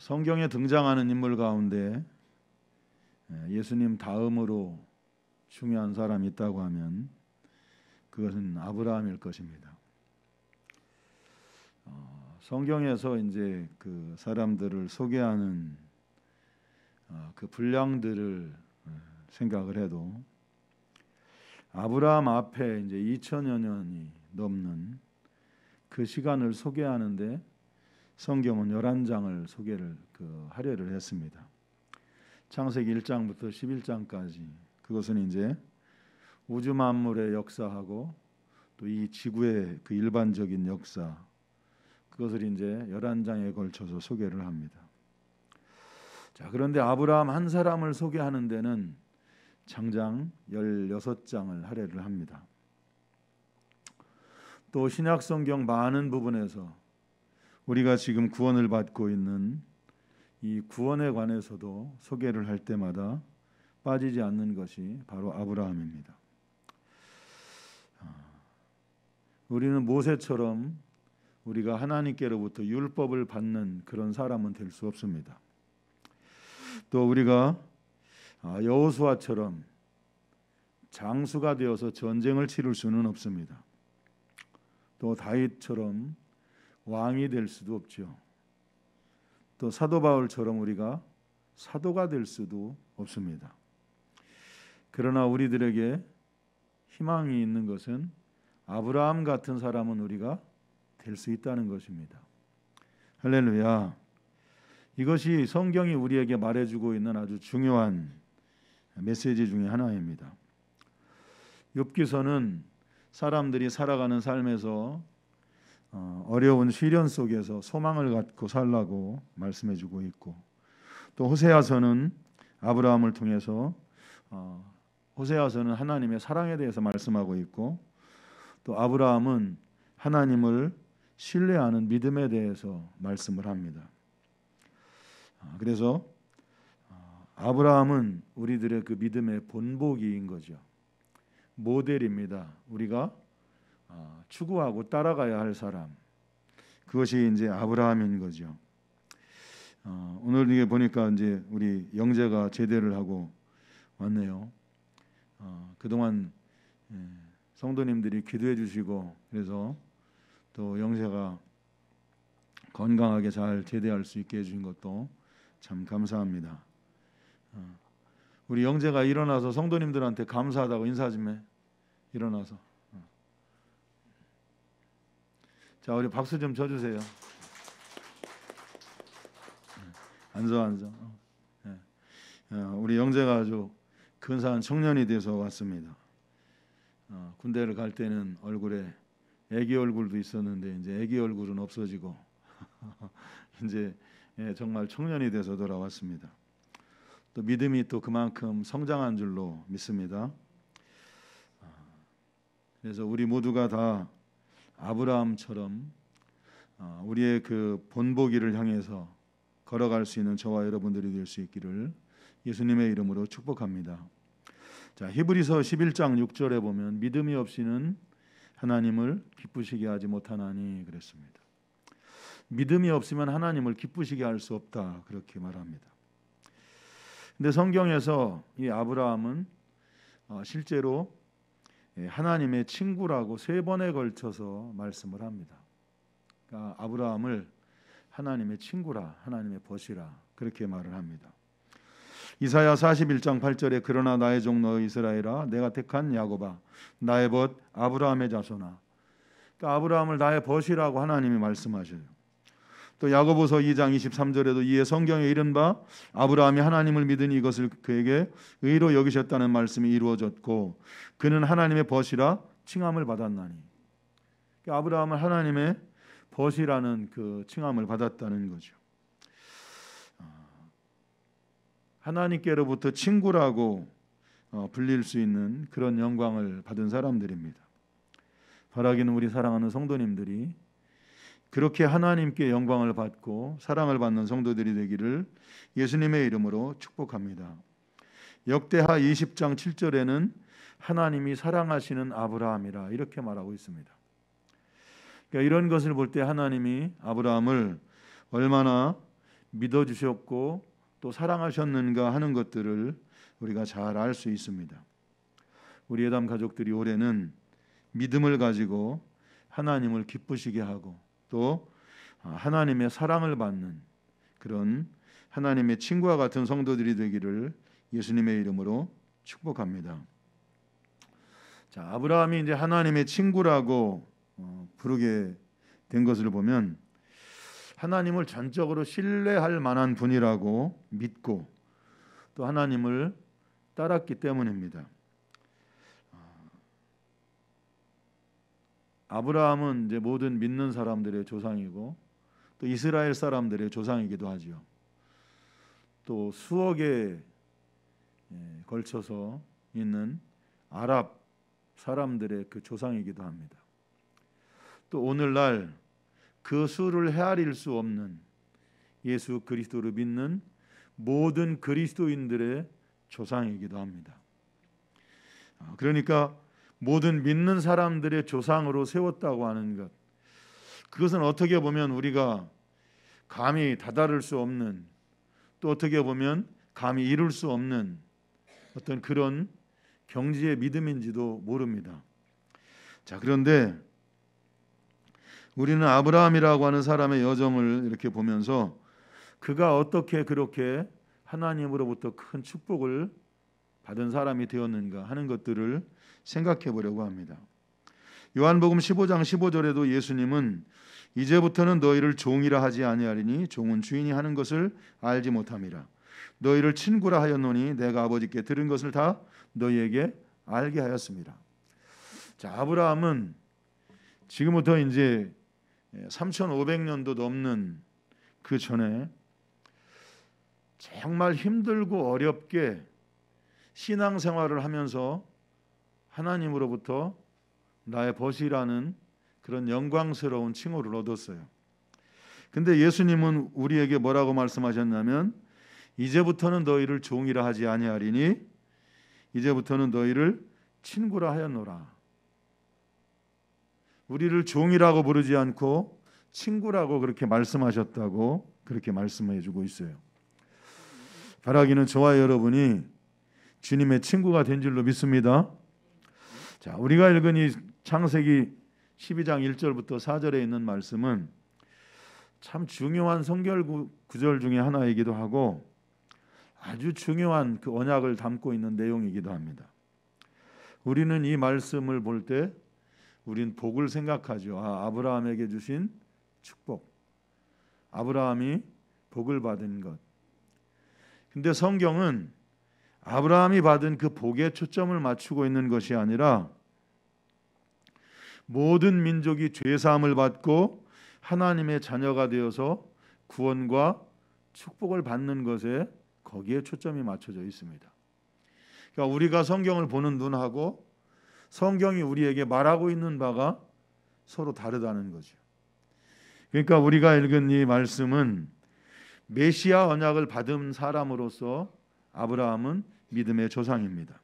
성경에 등장하는 인물 가운데 예수님 다음으로 중요한 사람이 있다고 하면 그것은 아브라함일 것입니다. 성경에서 이제 그 사람들을 소개하는 그 분량들을 생각을 해도 아브라함 앞에 이제 2000여 년이 넘는 그 시간을 소개하는데 성경은 11장을 소개를 하려를 했습니다. 창세기 1장부터 11장까지 그것은 이제 우주 만물의 역사하고 또 이 지구의 그 일반적인 역사 그것을 이제 11장에 걸쳐서 소개를 합니다. 자, 그런데 아브라함 한 사람을 소개하는 데는 장장 16장을 할애를 합니다. 또 신약 성경 많은 부분에서 우리가 지금 구원을 받고 있는 이 구원에 관해서도 소개를 할 때마다 빠지지 않는 것이 바로 아브라함입니다. 우리는 모세처럼 우리가 하나님께로부터 율법을 받는 그런 사람은 될 수 없습니다. 또 우리가 여호수아처럼 장수가 되어서 전쟁을 치를 수는 없습니다. 또 다윗처럼 왕이 될 수도 없죠. 또 사도 바울처럼 우리가 사도가 될 수도 없습니다. 그러나 우리들에게 희망이 있는 것은 아브라함 같은 사람은 우리가 될 수 있다는 것입니다. 할렐루야. 이것이 성경이 우리에게 말해주고 있는 아주 중요한 메시지 중에 하나입니다. 욥기서는 사람들이 살아가는 삶에서 어려운 시련 속에서 소망을 갖고 살라고 말씀해주고 있고, 또 호세아서는 아브라함을 통해서 호세아서는 하나님의 사랑에 대해서 말씀하고 있고, 또 아브라함은 하나님을 신뢰하는 믿음에 대해서 말씀을 합니다. 그래서 아브라함은 우리들의 그 믿음의 본보기인 거죠. 모델입니다. 우리가 추구하고 따라가야 할 사람, 그것이 이제 아브라함인 거죠. 오늘 이게 보니까 이제 우리 영재가 제대를 하고 왔네요. 그동안 성도님들이 기도해 주시고 그래서 또 영재가 건강하게 잘 제대할 수 있게 해주신 것도 참 감사합니다. 우리 영재가 일어나서 성도님들한테 감사하다고 인사 좀 해. 일어나서. 자, 우리 박수 좀 쳐주세요. 앉아. 우리 영재가 아주 근사한 청년이 돼서 왔습니다. 군대를 갈 때는 얼굴에 애기 얼굴도 있었는데 이제 애기 얼굴은 없어지고 이제 정말 청년이 돼서 돌아왔습니다. 또 믿음이 또 그만큼 성장한 줄로 믿습니다. 그래서 우리 모두가 다 아브라함처럼 우리의 그 본보기를 향해서 걸어갈 수 있는 저와 여러분들이 될 수 있기를 예수님의 이름으로 축복합니다. 자, 히브리서 11장 6절에 보면 믿음이 없이는 하나님을 기쁘시게 하지 못하나니 그랬습니다. 믿음이 없으면 하나님을 기쁘시게 할 수 없다, 그렇게 말합니다. 근데 성경에서 이 아브라함은 실제로 하나님의 친구라고 3번에 걸쳐서 말씀을 합니다. 그러니까 아브라함을 하나님의 친구라, 하나님의 벗이라 그렇게 말을 합니다. 이사야 41장 8절에 그러나 나의 종 너희 이스라엘아 내가 택한 야곱아 나의 벗 아브라함의 자손아, 그러니까 아브라함을 나의 벗이라고 하나님이 말씀하셔요. 또 야고보서 2장 23절에도 이에 성경에 이른바 아브라함이 하나님을 믿으니 이것을 그에게 의로 여기셨다는 말씀이 이루어졌고 그는 하나님의 벗이라 칭함을 받았나니, 그러니까 아브라함은 하나님의 벗이라는 그 칭함을 받았다는 거죠. 하나님께로부터 친구라고 불릴 수 있는 그런 영광을 받은 사람들입니다. 바라기는 우리 사랑하는 성도님들이 그렇게 하나님께 영광을 받고 사랑을 받는 성도들이 되기를 예수님의 이름으로 축복합니다. 역대하 20장 7절에는 하나님이 사랑하시는 아브라함이라 이렇게 말하고 있습니다. 그러니까 이런 것을 볼 때 하나님이 아브라함을 얼마나 믿어주셨고 또 사랑하셨는가 하는 것들을 우리가 잘 알 수 있습니다. 우리 예담 가족들이 올해는 믿음을 가지고 하나님을 기쁘시게 하고 또 하나님의 사랑을 받는 그런 하나님의 친구와 같은 성도들이 되기를 예수님의 이름으로 축복합니다. 자, 아브라함이 이제 하나님의 친구라고 부르게 된 것을 보면 하나님을 전적으로 신뢰할 만한 분이라고 믿고 또 하나님을 따랐기 때문입니다. 아브라함은 이제 모든 믿는 사람들의 조상이고 또 이스라엘 사람들의 조상이기도 하죠. 또 수억에 걸쳐서 있는 아랍 사람들의 그 조상이기도 합니다. 또 오늘날 그 수를 헤아릴 수 없는 예수 그리스도를 믿는 모든 그리스도인들의 조상이기도 합니다. 그러니까 모든 믿는 사람들의 조상으로 세웠다고 하는 것, 그것은 어떻게 보면 우리가 감히 다다를 수 없는, 또 어떻게 보면 감히 이룰 수 없는 어떤 그런 경지의 믿음인지도 모릅니다. 자, 그런데 우리는 아브라함이라고 하는 사람의 여정을 이렇게 보면서 그가 어떻게 그렇게 하나님으로부터 큰 축복을 받은 사람이 되었는가 하는 것들을 생각해 보려고 합니다. 요한복음 15장 15절에도 예수님은 이제부터는 너희를 종이라 하지 아니하리니 종은 주인이 하는 것을 알지 못함이라. 너희를 친구라 하였노니 내가 아버지께 들은 것을 다 너희에게 알게 하였습니다. 자, 아브라함은 지금부터 이제 3500년도 넘는 그 전에 정말 힘들고 어렵게 신앙생활을 하면서 하나님으로부터 나의 벗이라는 그런 영광스러운 칭호를 얻었어요. 근데 예수님은 우리에게 뭐라고 말씀하셨냐면 이제부터는 너희를 종이라 하지 아니하리니 이제부터는 너희를 친구라 하였노라. 우리를 종이라고 부르지 않고 친구라고 그렇게 말씀하셨다고 그렇게 말씀해 주고 있어요. 바라기는 저와 여러분이 주님의 친구가 된 줄로 믿습니다. 자, 우리가 읽은 이 창세기 12장 1절부터 4절에 있는 말씀은 참 중요한 성경 구절 중에 하나이기도 하고 아주 중요한 그 언약을 담고 있는 내용이기도 합니다. 우리는 이 말씀을 볼 때 우린 복을 생각하죠. 아브라함에게 주신 축복, 아브라함이 복을 받은 것. 근데 성경은 아브라함이 받은 그 복에 초점을 맞추고 있는 것이 아니라 모든 민족이 죄사함을 받고 하나님의 자녀가 되어서 구원과 축복을 받는 것에 거기에 초점이 맞춰져 있습니다. 그러니까 우리가 성경을 보는 눈하고 성경이 우리에게 말하고 있는 바가 서로 다르다는 거죠. 그러니까 우리가 읽은 이 말씀은 메시아 언약을 받은 사람으로서 아브라함은 믿음의 조상입니다.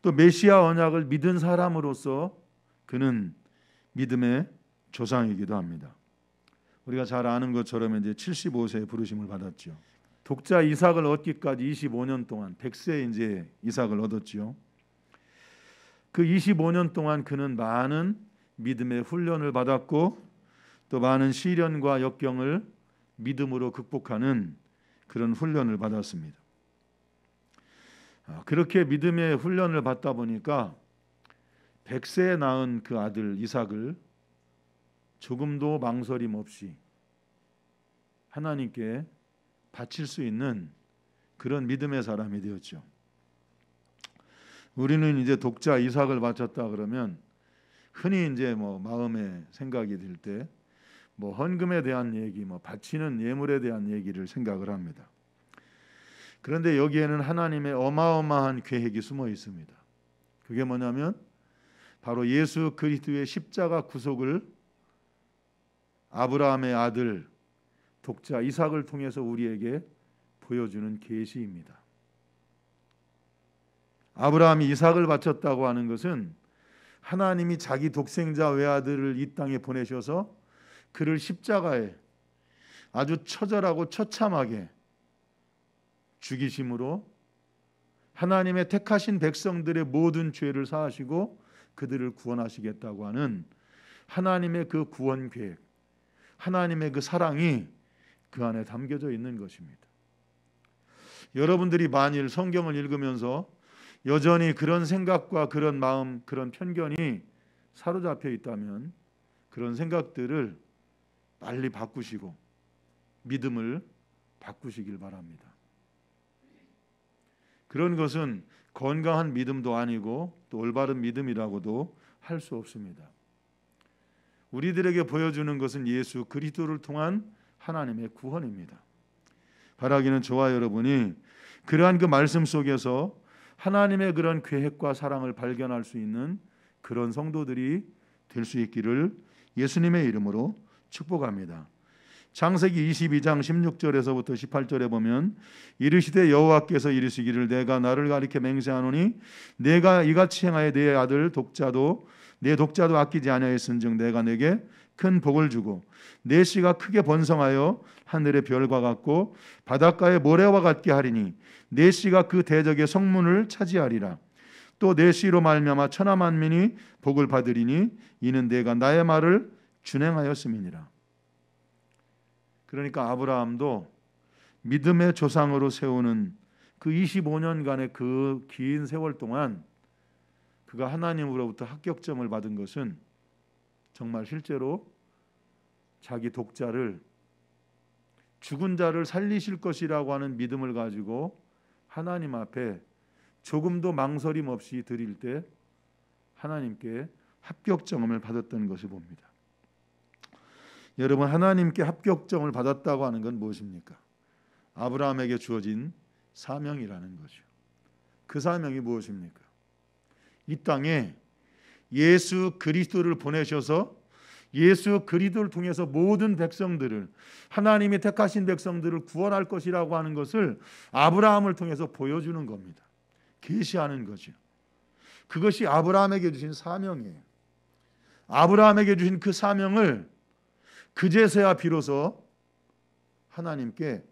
또 메시아 언약을 믿은 사람으로서 그는 믿음의 조상이기도 합니다. 우리가 잘 아는 것처럼 이제 75세에 부르심을 받았죠. 독자 이삭을 얻기까지 25년 동안 100세에 이제 이삭을 얻었죠. 그 25년 동안 그는 많은 믿음의 훈련을 받았고 또 많은 시련과 역경을 믿음으로 극복하는 그런 훈련을 받았습니다. 그렇게 믿음의 훈련을 받다 보니까 100세에 낳은 그 아들 이삭을 조금도 망설임 없이 하나님께 바칠 수 있는 그런 믿음의 사람이 되었죠. 우리는 이제 독자 이삭을 바쳤다 그러면 흔히 이제 마음에 생각이 들 때 헌금에 대한 얘기, 바치는 예물에 대한 얘기를 생각을 합니다. 그런데 여기에는 하나님의 어마어마한 계획이 숨어 있습니다. 그게 뭐냐면 바로 예수 그리스도의 십자가 구속을 아브라함의 아들 독자 이삭을 통해서 우리에게 보여주는 계시입니다. 아브라함이 이삭을 바쳤다고 하는 것은 하나님이 자기 독생자 외아들을 이 땅에 보내셔서 그를 십자가에 아주 처절하고 처참하게 죽이심으로 하나님의 택하신 백성들의 모든 죄를 사하시고 그들을 구원하시겠다고 하는 하나님의 그 구원 계획, 하나님의 그 사랑이 그 안에 담겨져 있는 것입니다. 여러분들이 만일 성경을 읽으면서 여전히 그런 생각과 그런 마음, 그런 편견이 사로잡혀 있다면 그런 생각들을 빨리 바꾸시고 믿음을 바꾸시길 바랍니다. 그런 것은 건강한 믿음도 아니고 또 올바른 믿음이라고도 할 수 없습니다. 우리들에게 보여주는 것은 예수 그리스도를 통한 하나님의 구원입니다. 바라기는 저와 여러분이 그러한 그 말씀 속에서 하나님의 그런 계획과 사랑을 발견할 수 있는 그런 성도들이 될 수 있기를 예수님의 이름으로 축복합니다. 창세기 22장 16절에서부터 18절에 보면 이르시되 여호와께서 이르시기를 내가 나를 가리켜 맹세하노니 내가 이같이 행하여 내 아들 독자도 내 독자도 아끼지 아니하였은즉 내가 내게 큰 복을 주고 내 씨가 크게 번성하여 하늘의 별과 같고 바닷가의 모래와 같게 하리니 내 씨가 그 대적의 성문을 차지하리라. 또 내 씨로 말미암아 천하 만민이 복을 받으리니 이는 내가 나의 말을 준행하였음이니라. 그러니까 아브라함도 믿음의 조상으로 세우는 그 25년간의 그 긴 세월 동안 그가 하나님으로부터 합격점을 받은 것은 정말 실제로 자기 독자를 죽은 자를 살리실 것이라고 하는 믿음을 가지고 하나님 앞에 조금도 망설임 없이 드릴 때 하나님께 합격점을 받았던 것을 봅니다. 여러분, 하나님께 합격점을 받았다고 하는 건 무엇입니까? 아브라함에게 주어진 사명이라는 거죠. 그 사명이 무엇입니까? 이 땅에 예수 그리스도를 보내셔서 예수 그리스도를 통해서 모든 백성들을 하나님이 택하신 백성들을 구원할 것이라고 하는 것을 아브라함을 통해서 보여주는 겁니다. 계시하는 거죠. 그것이 아브라함에게 주신 사명이에요. 아브라함에게 주신 그 사명을 그제서야 비로소 하나님께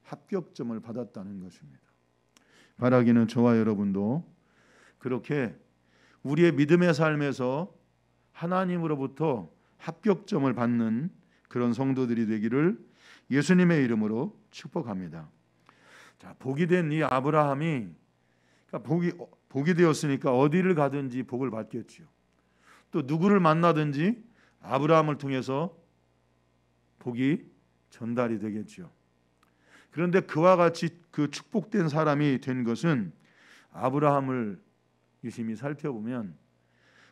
합격점을 받았다는 것입니다. 바라기는 저와 여러분도 그렇게 우리의 믿음의 삶에서 하나님으로부터 합격점을 받는 그런 성도들이 되기를 예수님의 이름으로 축복합니다. 자, 복이 된 이 아브라함이 복이 되었으니까 어디를 가든지 복을 받겠지요. 또 누구를 만나든지 아브라함을 통해서 복이 전달이 되겠지요. 그런데 그와 같이 그 축복된 사람이 된 것은 아브라함을 유심히 살펴보면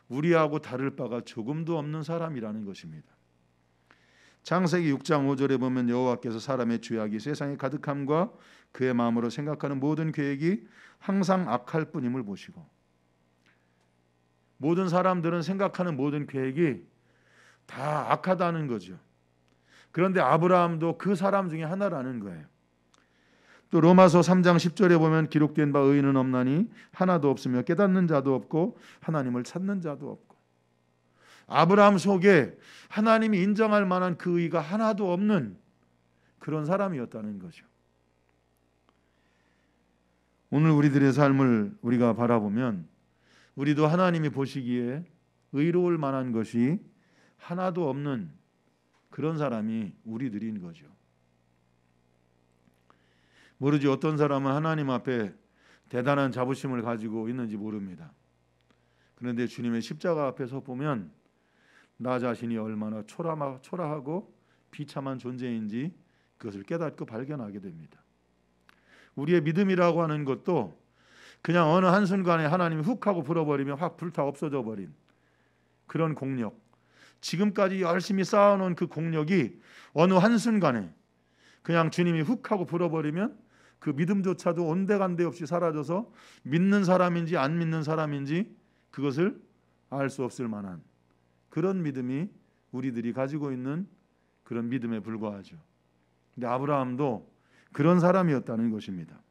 우리하고 다를 바가 조금도 없는 사람이라는 것입니다. 창세기 6장 5절에 보면 여호와께서 사람의 죄악이 세상에 가득함과 그의 마음으로 생각하는 모든 계획이 항상 악할 뿐임을 보시고, 모든 사람들은 생각하는 모든 계획이 다 악하다는 거죠. 그런데 아브라함도 그 사람 중에 하나라는 거예요. 또 로마서 3장 10절에 보면 기록된 바 의인은 없나니 하나도 없으며 깨닫는 자도 없고 하나님을 찾는 자도 없고, 아브라함 속에 하나님이 인정할 만한 그 의가 하나도 없는 그런 사람이었다는 거죠. 오늘 우리들의 삶을 우리가 바라보면 우리도 하나님이 보시기에 의로울 만한 것이 하나도 없는 그런 사람이 우리들인 거죠. 모르지 어떤 사람은 하나님 앞에 대단한 자부심을 가지고 있는지 모릅니다. 그런데 주님의 십자가 앞에 서 보면 나 자신이 얼마나 초라하고 비참한 존재인지 그것을 깨닫고 발견하게 됩니다. 우리의 믿음이라고 하는 것도 그냥 어느 한순간에 하나님이 훅 하고 불어버리면 확 불타 없어져 버린 그런 공력, 지금까지 열심히 쌓아놓은 그 공력이 어느 한순간에 그냥 주님이 훅 하고 불어버리면 그 믿음조차도 온데간데 없이 사라져서 믿는 사람인지 안 믿는 사람인지 그것을 알 수 없을 만한 그런 믿음이 우리들이 가지고 있는 그런 믿음에 불과하죠. 근데 아브라함도 그런 사람이었다는 것입니다.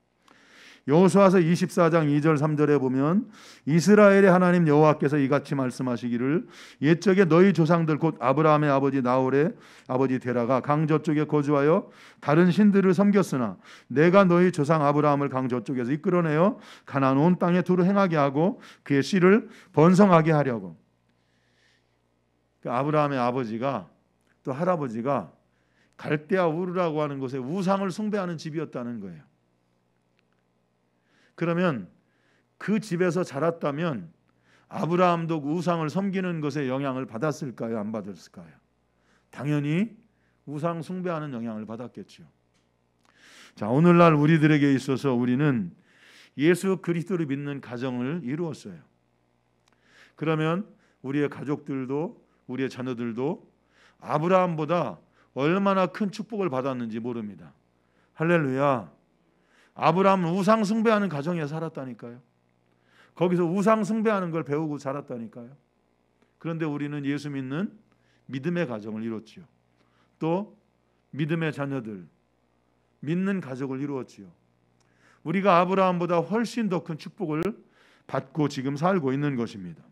여호수아서 24장 2절 3절에 보면 이스라엘의 하나님 여호와께서 이같이 말씀하시기를 옛적에 너희 조상들 곧 아브라함의 아버지 나홀의 아버지 데라가 강 저쪽에 거주하여 다른 신들을 섬겼으나 내가 너희 조상 아브라함을 강 저쪽에서 이끌어내어 가나안 온 땅에 두루 행하게 하고 그의 씨를 번성하게 하려고. 아브라함의 아버지가 또 할아버지가 갈대아 우르라고 하는 곳에 우상을 숭배하는 집이었다는 거예요. 그러면 그 집에서 자랐다면 아브라함도 우상을 섬기는 것에 영향을 받았을까요? 안 받았을까요? 당연히 우상 숭배하는 영향을 받았겠죠. 자, 오늘날 우리들에게 있어서 우리는 예수 그리스도를 믿는 가정을 이루었어요. 그러면 우리의 가족들도 우리의 자녀들도 아브라함보다 얼마나 큰 축복을 받았는지 모릅니다. 할렐루야. 아브라함은 우상 숭배하는 가정에 살았다니까요. 거기서 우상 숭배하는 걸 배우고 자랐다니까요. 그런데 우리는 예수 믿는 믿음의 가정을 이뤘지요. 또 믿음의 자녀들, 믿는 가족을 이루었지요. 우리가 아브라함보다 훨씬 더 큰 축복을 받고 지금 살고 있는 것입니다.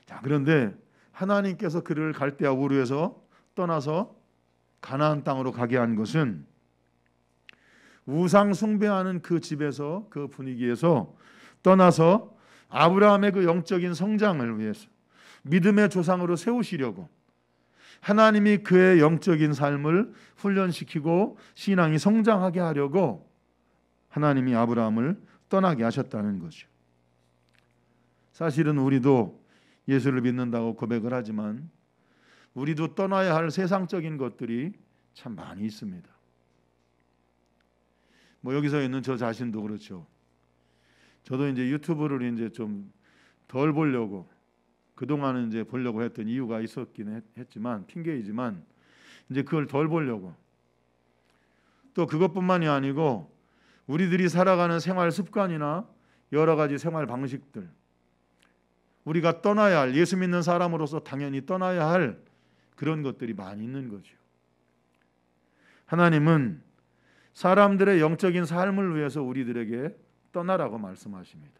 자, 그런데 하나님께서 그를 갈대아 우르에서 떠나서 가나안 땅으로 가게 한 것은 우상 숭배하는 그 집에서 그 분위기에서 떠나서 아브라함의 그 영적인 성장을 위해서 믿음의 조상으로 세우시려고 하나님이 그의 영적인 삶을 훈련시키고 신앙이 성장하게 하려고 하나님이 아브라함을 떠나게 하셨다는 거죠. 사실은 우리도 예수를 믿는다고 고백을 하지만 우리도 떠나야 할 세상적인 것들이 참 많이 있습니다. 뭐 여기서 있는 저 자신도 그렇죠. 저도 이제 유튜브를 이제 좀 덜 보려고 그동안은 이제 보려고 했던 이유가 있었긴 했지만 핑계이지만 이제 그걸 덜 보려고 또 그것뿐만이 아니고 우리들이 살아가는 생활 습관이나 여러 가지 생활 방식들 우리가 떠나야 할 예수 믿는 사람으로서 당연히 떠나야 할 그런 것들이 많이 있는 거죠. 하나님은 사람들의 영적인 삶을 위해서 우리들에게 떠나라고 말씀하십니다.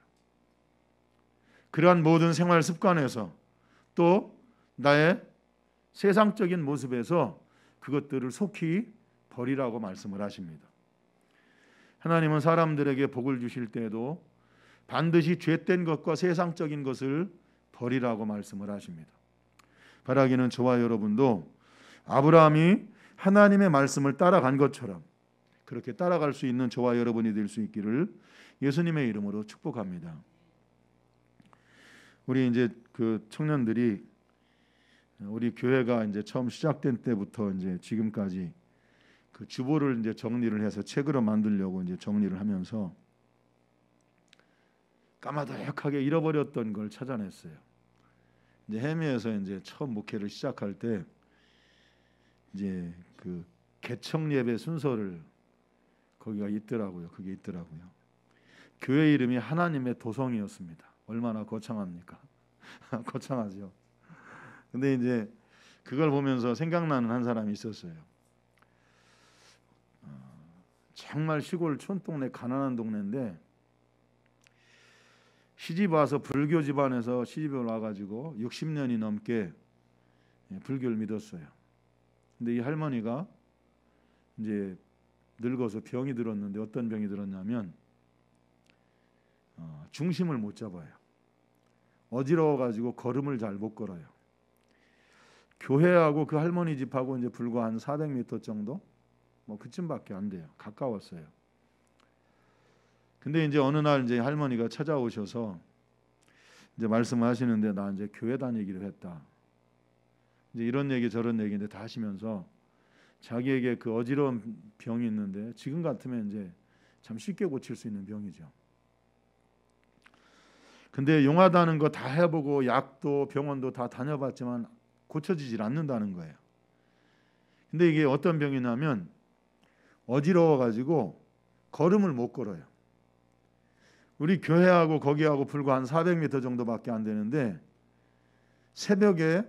그러한 모든 생활 습관에서 또 나의 세상적인 모습에서 그것들을 속히 버리라고 말씀을 하십니다. 하나님은 사람들에게 복을 주실 때에도 반드시 죄된 것과 세상적인 것을 버리라고 말씀을 하십니다. 바라기는 저와 여러분도 아브라함이 하나님의 말씀을 따라간 것처럼 그렇게 따라갈 수 있는 저와 여러분이 될 수 있기를 예수님의 이름으로 축복합니다. 우리 이제 그 청년들이 우리 교회가 이제 처음 시작된 때부터 이제 지금까지 그 주보를 이제 정리를 해서 책으로 만들려고 이제 정리를 하면서 까마득하게 잃어버렸던 걸 찾아냈어요. 이제 해미에서 이제 처음 목회를 시작할 때 이제 그 개청 예배 순서를 거기가 있더라고요. 그게 있더라고요. 교회 이름이 하나님의 도성이었습니다. 얼마나 거창합니까? 거창하죠. 근데 이제 그걸 보면서 생각나는 한 사람이 있었어요. 정말 시골 촌동네 가난한 동네인데 시집 와서 불교 집안에서 시집을 와가지고 60년이 넘게 불교를 믿었어요. 근데 이 할머니가 이제 늙어서 병이 들었는데 어떤 병이 들었냐면 중심을 못 잡아요. 어지러워가지고 걸음을 잘 못 걸어요. 교회하고 그 할머니 집하고 이제 불과 한 400m 정도, 뭐 그쯤밖에 안 돼요. 가까웠어요. 근데 이제 어느 날 이제 할머니가 찾아오셔서 이제 말씀하시는데 나 이제 교회 다니기로 했다. 이제 이런 얘기 저런 얘기인데 다 하시면서 자기에게 그 어지러운 병이 있는데 지금 같으면 이제 참 쉽게 고칠 수 있는 병이죠. 근데 용하다는 거 다 해보고 약도 병원도 다 다녀봤지만 고쳐지질 않는다는 거예요. 근데 이게 어떤 병이냐면 어지러워가지고 걸음을 못 걸어요. 우리 교회하고 거기하고 불과 한 400m 정도밖에 안 되는데 새벽에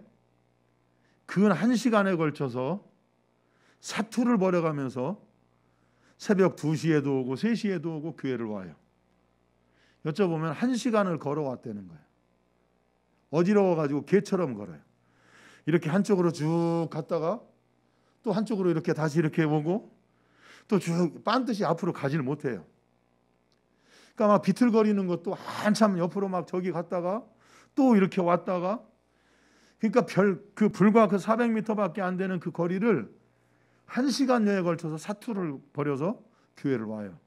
근 1시간에 걸쳐서 사투를 벌여가면서 새벽 2시에도 오고 3시에도 오고 교회를 와요. 여쭤보면 1시간을 걸어왔다는 거예요. 어지러워가지고 개처럼 걸어요. 이렇게 한쪽으로 쭉 갔다가 또 한쪽으로 이렇게 다시 이렇게 오고 또 쭉 반드시 앞으로 가지를 못해요. 그러니까 막 비틀거리는 것도 한참 옆으로 막 저기 갔다가 또 이렇게 왔다가, 그러니까 불과 그 400m밖에 안 되는 그 거리를 1시간여에 걸쳐서 사투를 벌여서 교회를 와요.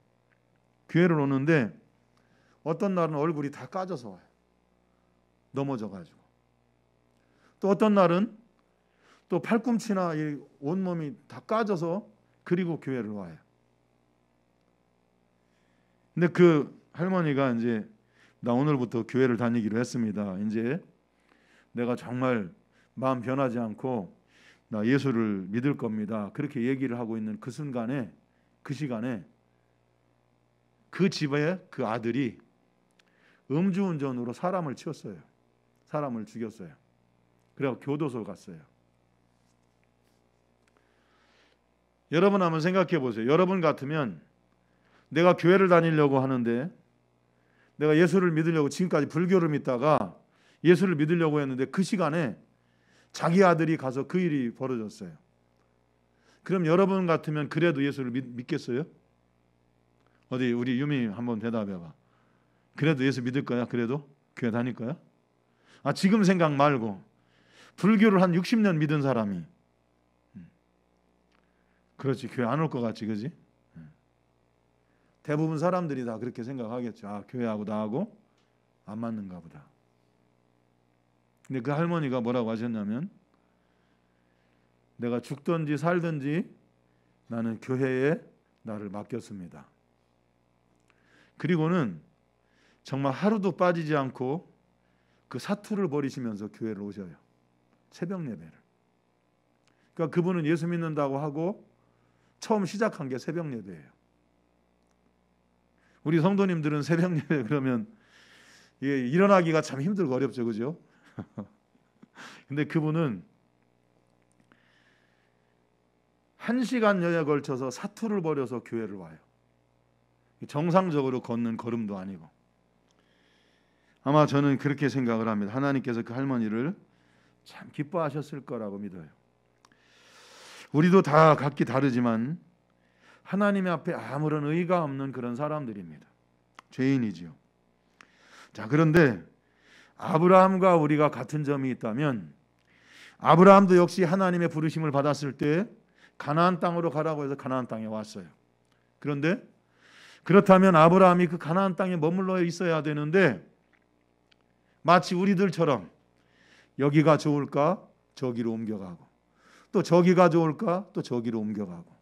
교회를 오는데 어떤 날은 얼굴이 다 까져서 와요. 넘어져가지고. 또 어떤 날은 또 팔꿈치나 이 온몸이 다 까져서 그리고 교회를 와요. 근데 그 할머니가 이제 나 오늘부터 교회를 다니기로 했습니다. 이제 내가 정말 마음 변하지 않고 나 예수를 믿을 겁니다. 그렇게 얘기를 하고 있는 그 순간에, 그 시간에 그 집에 그 아들이 음주운전으로 사람을 치웠어요. 사람을 죽였어요. 그래서 교도소 갔어요. 여러분 한번 생각해 보세요. 여러분 같으면 내가 교회를 다니려고 하는데, 내가 예수를 믿으려고 지금까지 불교를 믿다가 예수를 믿으려고 했는데 그 시간에 자기 아들이 가서 그 일이 벌어졌어요. 그럼 여러분 같으면 그래도 예수를 믿겠어요? 어디 우리 유미 한번 대답해봐. 그래도 예수 믿을 거야? 그래도 교회 다닐 거야? 지금 생각 말고 불교를 한 60년 믿은 사람이, 그렇지, 교회 안 올 것 같지, 그지? 대부분 사람들이 다 그렇게 생각하겠죠. 교회하고 나하고 안 맞는가 보다. 근데 그 할머니가 뭐라고 하셨냐면, 내가 죽든지 살든지 나는 교회에 나를 맡겼습니다. 그리고는 정말 하루도 빠지지 않고 그 사투를 벌이시면서 교회를 오셔요. 새벽 예배를. 그러니까 그분은 예수 믿는다고 하고 처음 시작한 게 새벽 예배예요. 우리 성도님들은 새벽 예배 그러면 일어나기가 참 힘들고 어렵죠, 그죠? 근데 그분은 1시간여에 걸쳐서 사투를 벌여서 교회를 와요. 정상적으로 걷는 걸음도 아니고. 아마 저는 그렇게 생각을 합니다. 하나님께서 그 할머니를 참 기뻐하셨을 거라고 믿어요. 우리도 다 각기 다르지만 하나님 앞에 아무런 의가 없는 그런 사람들입니다. 죄인이지요. 자, 그런데 아브라함과 우리가 같은 점이 있다면, 아브라함도 역시 하나님의 부르심을 받았을 때 가나안 땅으로 가라고 해서 가나안 땅에 왔어요. 그런데 그렇다면 아브라함이 그 가나안 땅에 머물러 있어야 되는데, 마치 우리들처럼 여기가 좋을까 저기로 옮겨가고, 또 저기가 좋을까 또 저기로 옮겨가고,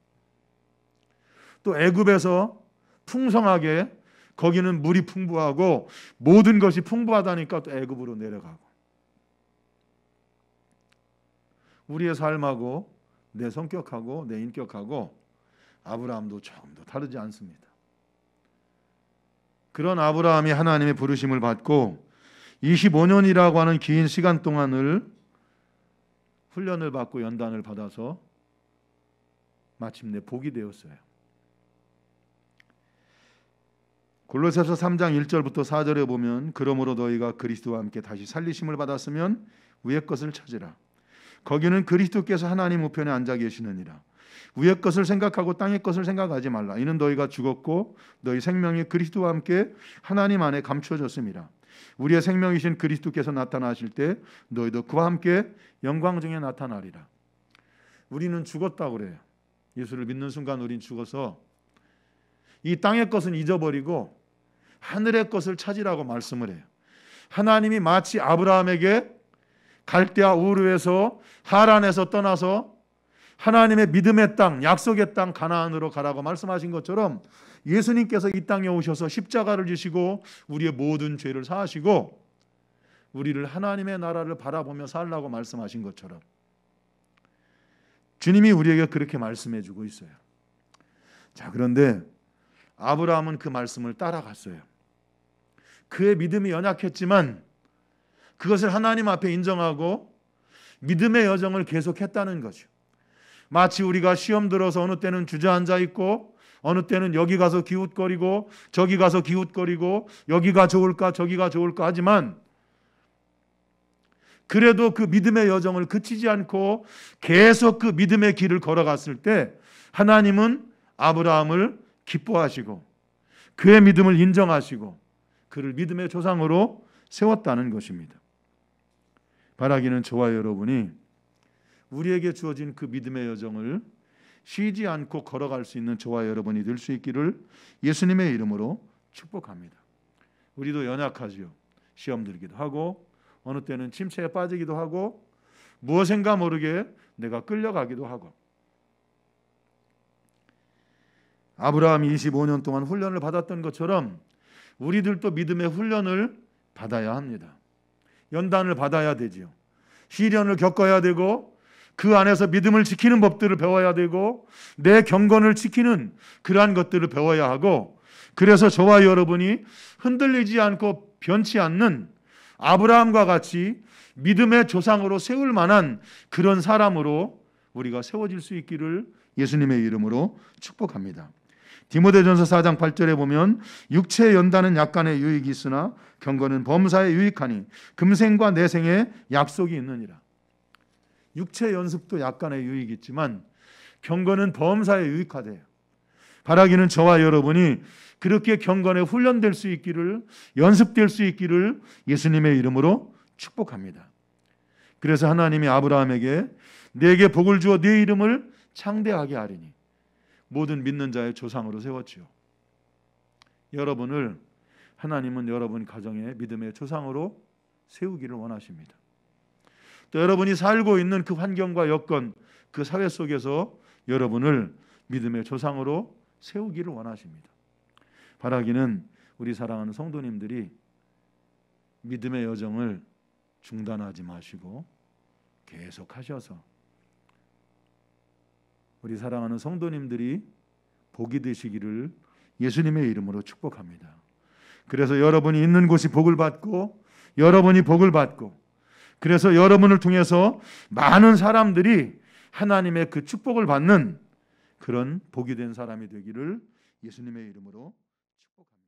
또 애굽에서 풍성하게 거기는 물이 풍부하고 모든 것이 풍부하다니까 또 애굽으로 내려가고, 우리의 삶하고 내 성격하고 내 인격하고 아브라함도 조금도 다르지 않습니다. 그런 아브라함이 하나님의 부르심을 받고 25년이라고 하는 긴 시간 동안을 훈련을 받고 연단을 받아서 마침내 복이 되었어요. 골로새서 3장 1절부터 4절에 보면, 그러므로 너희가 그리스도와 함께 다시 살리심을 받았으면 위의 것을 찾으라. 거기는 그리스도께서 하나님 우편에 앉아 계시느니라. 위의 것을 생각하고 땅의 것을 생각하지 말라. 이는 너희가 죽었고 너희 생명이 그리스도와 함께 하나님 안에 감추어졌습니다. 우리의 생명이신 그리스도께서 나타나실 때 너희도 그와 함께 영광 중에 나타나리라. 우리는 죽었다고 그래요. 예수를 믿는 순간 우린 죽어서 이 땅의 것은 잊어버리고 하늘의 것을 찾으라고 말씀을 해요. 하나님이 마치 아브라함에게 갈대아 우르에서 하란에서 떠나서 하나님의 믿음의 땅, 약속의 땅 가나안으로 가라고 말씀하신 것처럼, 예수님께서 이 땅에 오셔서 십자가를 지시고 우리의 모든 죄를 사하시고 우리를 하나님의 나라를 바라보며 살라고 말씀하신 것처럼 주님이 우리에게 그렇게 말씀해 주고 있어요. 자, 그런데 아브라함은 그 말씀을 따라갔어요. 그의 믿음이 연약했지만 그것을 하나님 앞에 인정하고 믿음의 여정을 계속했다는 거죠. 마치 우리가 시험 들어서 어느 때는 주저앉아 있고 어느 때는 여기 가서 기웃거리고 저기 가서 기웃거리고 여기가 좋을까 저기가 좋을까 하지만 그래도 그 믿음의 여정을 그치지 않고 계속 그 믿음의 길을 걸어갔을 때 하나님은 아브라함을 기뻐하시고 그의 믿음을 인정하시고 그를 믿음의 조상으로 세웠다는 것입니다. 바라기는 저와 여러분이 우리에게 주어진 그 믿음의 여정을 쉬지 않고 걸어갈 수 있는 저와 여러분이 될 수 있기를 예수님의 이름으로 축복합니다. 우리도 연약하지요. 시험 들기도 하고 어느 때는 침체에 빠지기도 하고 무엇인가 모르게 내가 끌려가기도 하고 아브라함이 25년 동안 훈련을 받았던 것처럼 우리들도 믿음의 훈련을 받아야 합니다. 연단을 받아야 되지요. 시련을 겪어야 되고 그 안에서 믿음을 지키는 법들을 배워야 되고 내 경건을 지키는 그러한 것들을 배워야 하고 그래서 저와 여러분이 흔들리지 않고 변치 않는 아브라함과 같이 믿음의 조상으로 세울 만한 그런 사람으로 우리가 세워질 수 있기를 예수님의 이름으로 축복합니다. 디모데전서 4장 8절에 보면 육체의 연단은 약간의 유익이 있으나 경건은 범사에 유익하니 금생과 내생에 약속이 있느니라. 육체 연습도 약간의 유익이 있지만 경건은 범사에 유익하대요. 바라기는 저와 여러분이 그렇게 경건에 훈련될 수 있기를 연습될 수 있기를 예수님의 이름으로 축복합니다. 그래서 하나님이 아브라함에게 내게 복을 주어 네 이름을 창대하게 하리니 모든 믿는 자의 조상으로 세웠지요. 여러분을 하나님은 여러분 가정의 믿음의 조상으로 세우기를 원하십니다. 또 여러분이 살고 있는 그 환경과 여건, 그 사회 속에서 여러분을 믿음의 조상으로 세우기를 원하십니다. 바라기는 우리 사랑하는 성도님들이 믿음의 여정을 중단하지 마시고 계속 하셔서 우리 사랑하는 성도님들이 복이 되시기를 예수님의 이름으로 축복합니다. 그래서 여러분이 있는 곳이 복을 받고 여러분이 복을 받고 그래서 여러분을 통해서 많은 사람들이 하나님의 그 축복을 받는 그런 복이 된 사람이 되기를 예수님의 이름으로 축복합니다.